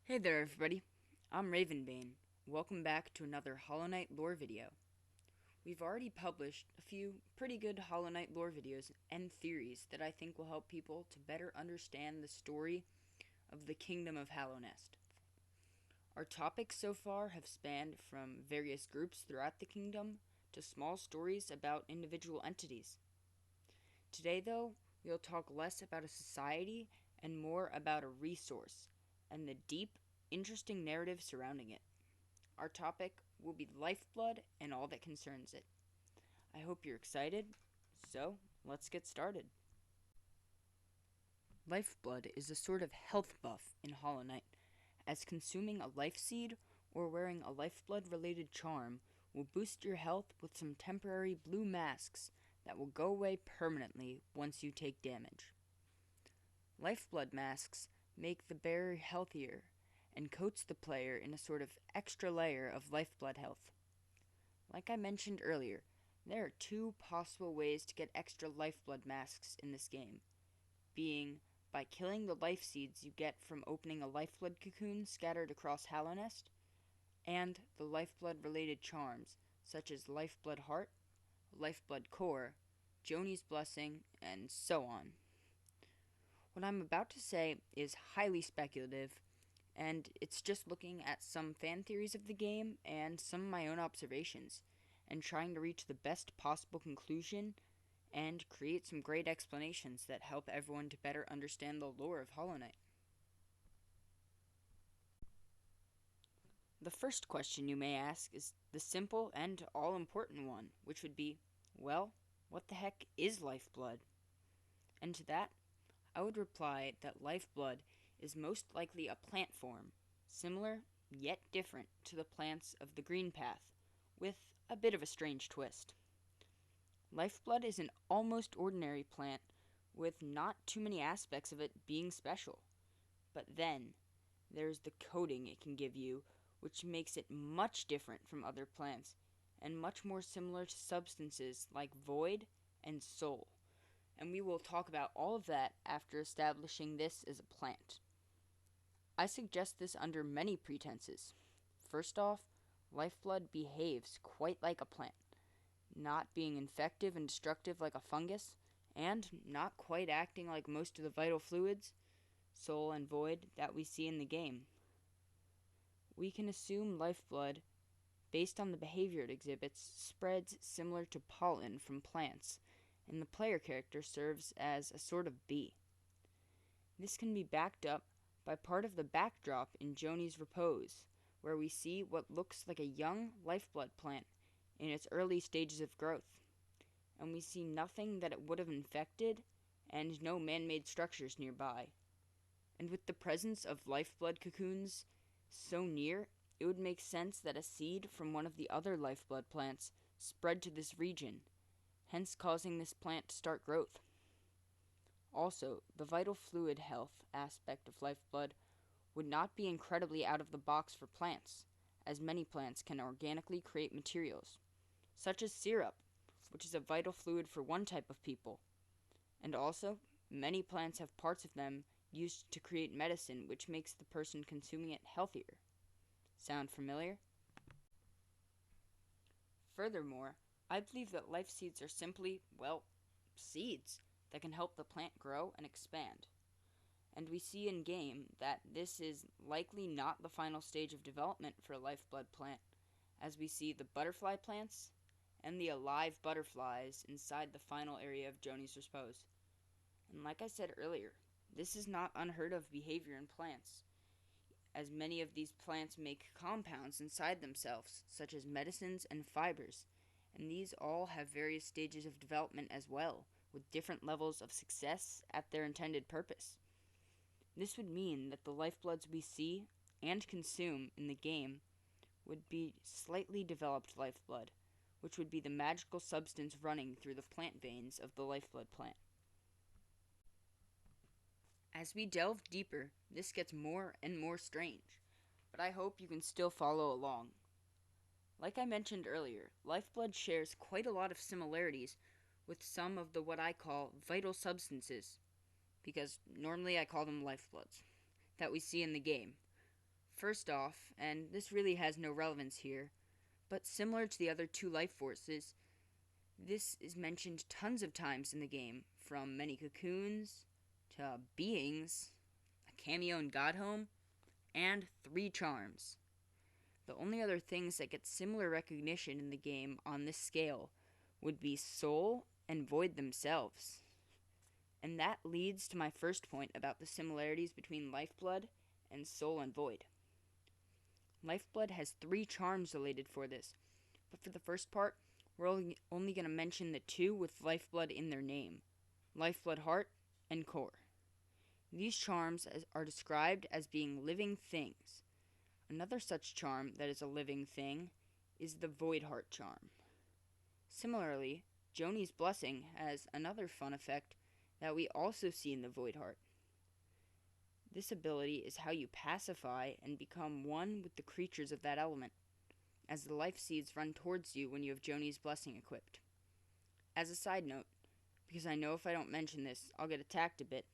Hey there everybody, I'm Ravenbane. Welcome back to another Hollow Knight lore video. We've already published a few pretty good Hollow Knight lore videos and theories that I think will help people to better understand the story of the Kingdom of Hallownest. Our topics so far have spanned from various groups throughout the kingdom to small stories about individual entities. Today though, we'll talk less about a society and more about a resource and the deep, interesting narrative surrounding it. Our topic will be Lifeblood and all that concerns it. I hope you're excited, so let's get started. Lifeblood is a sort of health buff in Hollow Knight, as consuming a life seed or wearing a Lifeblood related charm will boost your health with some temporary blue masks that will go away permanently once you take damage. Lifeblood masks make the bearer healthier and coats the player in a sort of extra layer of lifeblood health. Like I mentioned earlier, there are two possible ways to get extra lifeblood masks in this game, being by killing the life seeds you get from opening a lifeblood cocoon scattered across Hallownest, and the lifeblood related charms such as Lifeblood Heart, Lifeblood Core, Joni's Blessing, and so on. What I'm about to say is highly speculative, and it's just looking at some fan theories of the game and some of my own observations, and trying to reach the best possible conclusion and create some great explanations that help everyone to better understand the lore of Hollow Knight. The first question you may ask is the simple and all important one, which would be, well, what the heck is lifeblood? And to that, I would reply that lifeblood is most likely a plant form, similar yet different to the plants of the green path, with a bit of a strange twist. Lifeblood is an almost ordinary plant with not too many aspects of it being special. But then, there's the coating it can give you, which makes it much different from other plants, and much more similar to substances like Void and Soul. And we will talk about all of that after establishing this as a plant. I suggest this under many pretenses. First off, lifeblood behaves quite like a plant, not being infective and destructive like a fungus, and not quite acting like most of the vital fluids, soul and void, that we see in the game. We can assume lifeblood, based on the behavior it exhibits, spreads similar to pollen from plants, and the player character serves as a sort of bee. This can be backed up by part of the backdrop in Joni's Repose, where we see what looks like a young lifeblood plant in its early stages of growth, and we see nothing that it would have infected and no man-made structures nearby. And with the presence of lifeblood cocoons so near, it would make sense that a seed from one of the other lifeblood plants spread to this region, hence causing this plant to start growth. Also, the vital fluid health aspect of lifeblood would not be incredibly out of the box for plants, as many plants can organically create materials, such as syrup, which is a vital fluid for one type of people. And also, many plants have parts of them used to create medicine, which makes the person consuming it healthier. Sound familiar? Furthermore, I believe that life seeds are simply, well, seeds that can help the plant grow and expand. And we see in game that this is likely not the final stage of development for a lifeblood plant, as we see the butterfly plants and the alive butterflies inside the final area of Joni's Repose. And like I said earlier, this is not unheard of behavior in plants, as many of these plants make compounds inside themselves, such as medicines and fibers, and these all have various stages of development as well, with different levels of success at their intended purpose. This would mean that the lifebloods we see and consume in the game would be slightly developed lifeblood, which would be the magical substance running through the plant veins of the lifeblood plant. As we delve deeper, this gets more and more strange, but I hope you can still follow along. Like I mentioned earlier, lifeblood shares quite a lot of similarities with some of the what I call vital substances, because normally I call them lifebloods, that we see in the game. First off, and this really has no relevance here, but similar to the other two life forces, this is mentioned tons of times in the game, from many cocoons to beings, a cameo in Godhome, and 3 charms. The only other things that get similar recognition in the game on this scale would be Soul and Void themselves. And that leads to my first point about the similarities between Lifeblood and Soul and Void. Lifeblood has 3 charms related for this, but for the first part, we're only going to mention the 2 with Lifeblood in their name, Lifeblood Heart and Core. These charms are described as being living things. Another such charm that is a living thing is the Void Heart charm. Similarly, Joni's Blessing has another fun effect that we also see in the Void Heart. This ability is how you pacify and become one with the creatures of that element, as the life seeds run towards you when you have Joni's Blessing equipped. As a side note, because I know if I don't mention this, I'll get attacked a bit,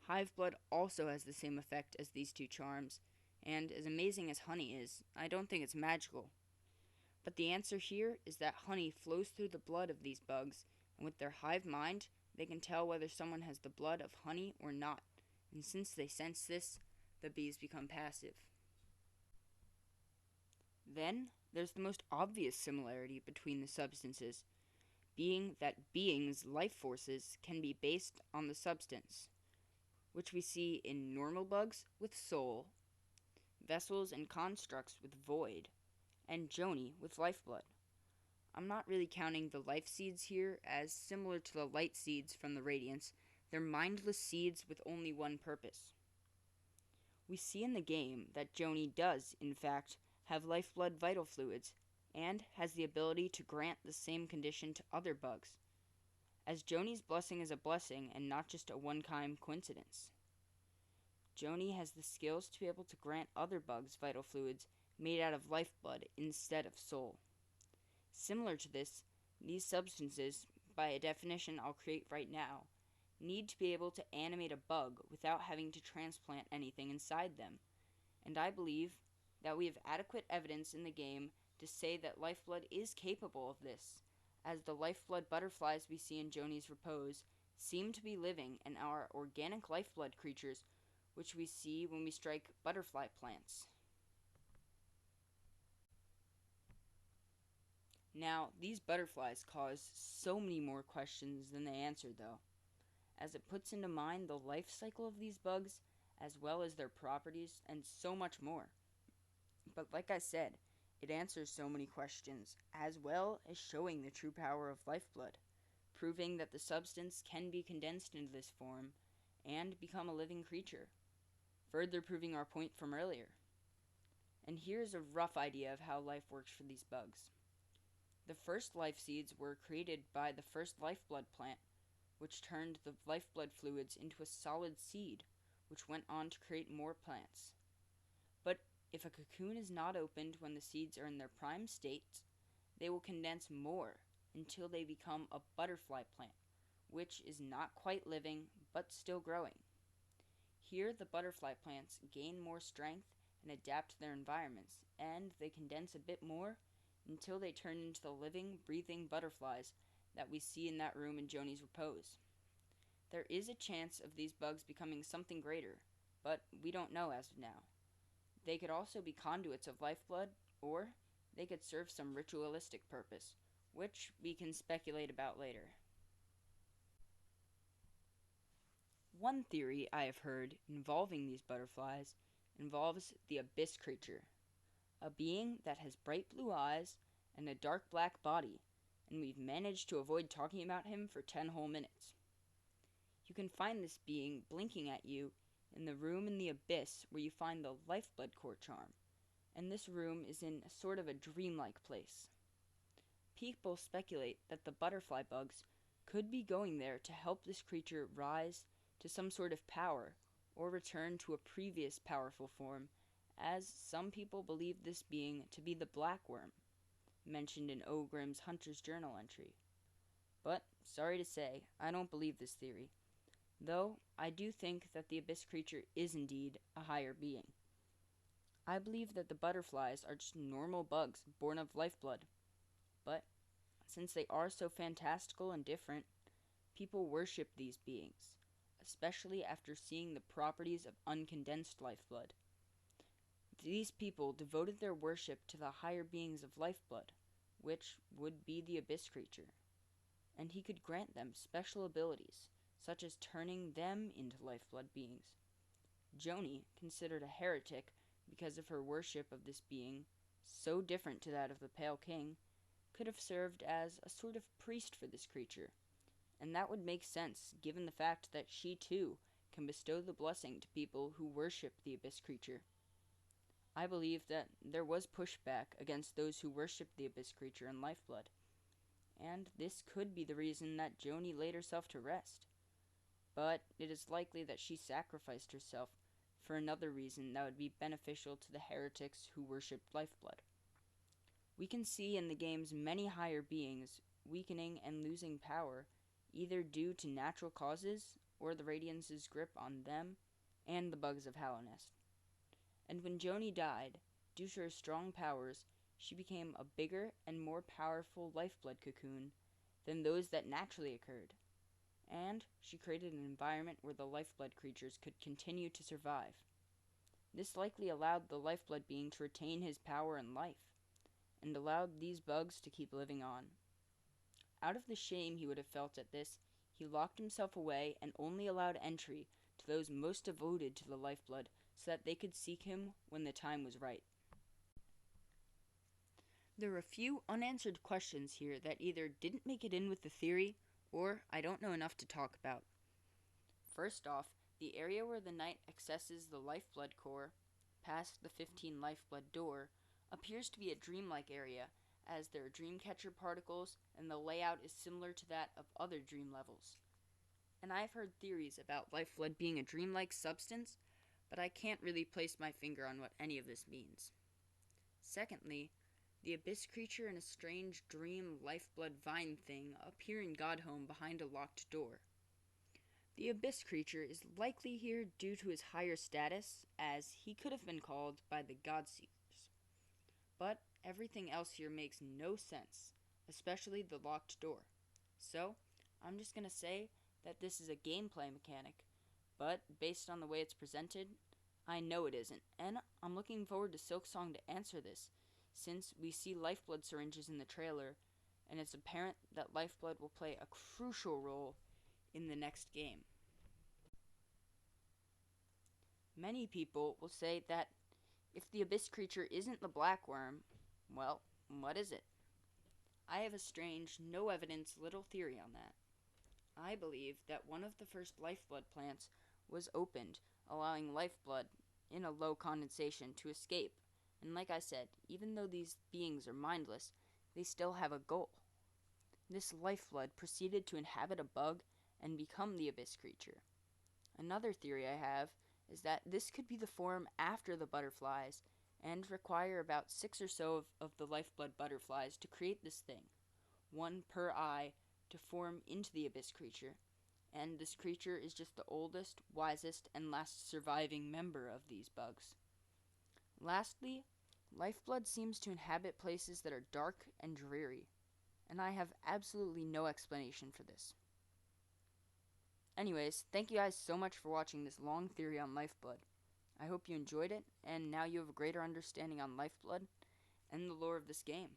Hiveblood also has the same effect as these 2 charms, and as amazing as honey is, I don't think it's magical. But the answer here is that honey flows through the blood of these bugs, and with their hive mind, they can tell whether someone has the blood of honey or not, and since they sense this, the bees become passive. Then, there's the most obvious similarity between the substances, being that beings' life forces can be based on the substance, which we see in normal bugs with soul, vessels and constructs with void, and Joni with lifeblood. I'm not really counting the life seeds here, as similar to the light seeds from the Radiance, they're mindless seeds with only one purpose. We see in the game that Joni does, in fact, have lifeblood vital fluids, and has the ability to grant the same condition to other bugs, as Joni's blessing is a blessing and not just a one-time coincidence. Joni has the skills to be able to grant other bugs vital fluids made out of lifeblood instead of soul. Similar to this, these substances, by a definition I'll create right now, need to be able to animate a bug without having to transplant anything inside them, and I believe that we have adequate evidence in the game to say that lifeblood is capable of this, as the lifeblood butterflies we see in Joni's repose seem to be living in our organic lifeblood creatures, which we see when we strike butterfly plants. Now, these butterflies cause so many more questions than they answer, though, as it puts into mind the life cycle of these bugs, as well as their properties, and so much more. But like I said, it answers so many questions, as well as showing the true power of lifeblood, proving that the substance can be condensed into this form and become a living creature, further proving our point from earlier. And here's a rough idea of how life works for these bugs. The first life seeds were created by the first lifeblood plant, which turned the lifeblood fluids into a solid seed, which went on to create more plants. But if a cocoon is not opened when the seeds are in their prime state, they will condense more until they become a butterfly plant, which is not quite living but still growing. Here, the butterfly plants gain more strength and adapt to their environments, and they condense a bit more until they turn into the living, breathing butterflies that we see in that room in Joni's repose. There is a chance of these bugs becoming something greater, but we don't know as of now. They could also be conduits of lifeblood, or they could serve some ritualistic purpose, which we can speculate about later. One theory I have heard involving these butterflies involves the abyss creature, a being that has bright blue eyes and a dark black body, and we've managed to avoid talking about him for 10 whole minutes. You can find this being blinking at you in the room in the abyss where you find the lifeblood core charm, and this room is in a sort of a dreamlike place. People speculate that the butterfly bugs could be going there to help this creature rise to some sort of power or return to a previous powerful form, as some people believe this being to be the black worm, mentioned in Ogrim's Hunter's Journal entry. But, sorry to say, I don't believe this theory, though I do think that the abyss creature is indeed a higher being. I believe that the butterflies are just normal bugs born of lifeblood, but since they are so fantastical and different, people worship these beings, especially after seeing the properties of uncondensed lifeblood. These people devoted their worship to the higher beings of lifeblood, which would be the abyss creature, and he could grant them special abilities, such as turning them into lifeblood beings. Joni, considered a heretic because of her worship of this being, so different to that of the Pale King, could have served as a sort of priest for this creature, and that would make sense given the fact that she too can bestow the blessing to people who worship the abyss creature. I believe that there was pushback against those who worshipped the abyss creature in lifeblood, and this could be the reason that Joni laid herself to rest. But it is likely that she sacrificed herself for another reason that would be beneficial to the heretics who worshipped lifeblood. We can see in the games many higher beings weakening and losing power, either due to natural causes or the Radiance's grip on them and the bugs of Hallownest. And when Joni died, due to her strong powers, she became a bigger and more powerful lifeblood cocoon than those that naturally occurred. And she created an environment where the lifeblood creatures could continue to survive. This likely allowed the lifeblood being to retain his power and life, and allowed these bugs to keep living on. Out of the shame he would have felt at this, he locked himself away and only allowed entry to those most devoted to the lifeblood so that they could seek him when the time was right. There are a few unanswered questions here that either didn't make it in with the theory, or I don't know enough to talk about. First off, the area where the knight accesses the lifeblood core, past the 15 lifeblood door, appears to be a dreamlike area, as there are dreamcatcher particles, and the layout is similar to that of other dream levels. And I've heard theories about lifeblood being a dreamlike substance, but I can't really place my finger on what any of this means. Secondly, the abyss creature and a strange dream lifeblood vine thing appear in Godhome behind a locked door. The abyss creature is likely here due to his higher status, as he could have been called by the Godseekers. But everything else here makes no sense, especially the locked door. So, I'm just gonna say that this is a gameplay mechanic, but based on the way it's presented, I know it isn't, and I'm looking forward to Silksong to answer this, since we see lifeblood syringes in the trailer, and it's apparent that lifeblood will play a crucial role in the next game. Many people will say that if the abyss creature isn't the black worm, well, what is it? I have a strange, no evidence little theory on that. I believe that one of the first lifeblood plants was opened, allowing lifeblood in a low condensation to escape. And like I said, even though these beings are mindless, they still have a goal. This lifeblood proceeded to inhabit a bug and become the abyss creature. Another theory I have is that this could be the form after the butterflies and require about 6 or so of the lifeblood butterflies to create this thing, one per eye, to form into the abyss creature. And this creature is just the oldest, wisest, and last surviving member of these bugs. Lastly, lifeblood seems to inhabit places that are dark and dreary, and I have absolutely no explanation for this. Anyways, thank you guys so much for watching this long theory on lifeblood. I hope you enjoyed it, and now you have a greater understanding on lifeblood and the lore of this game.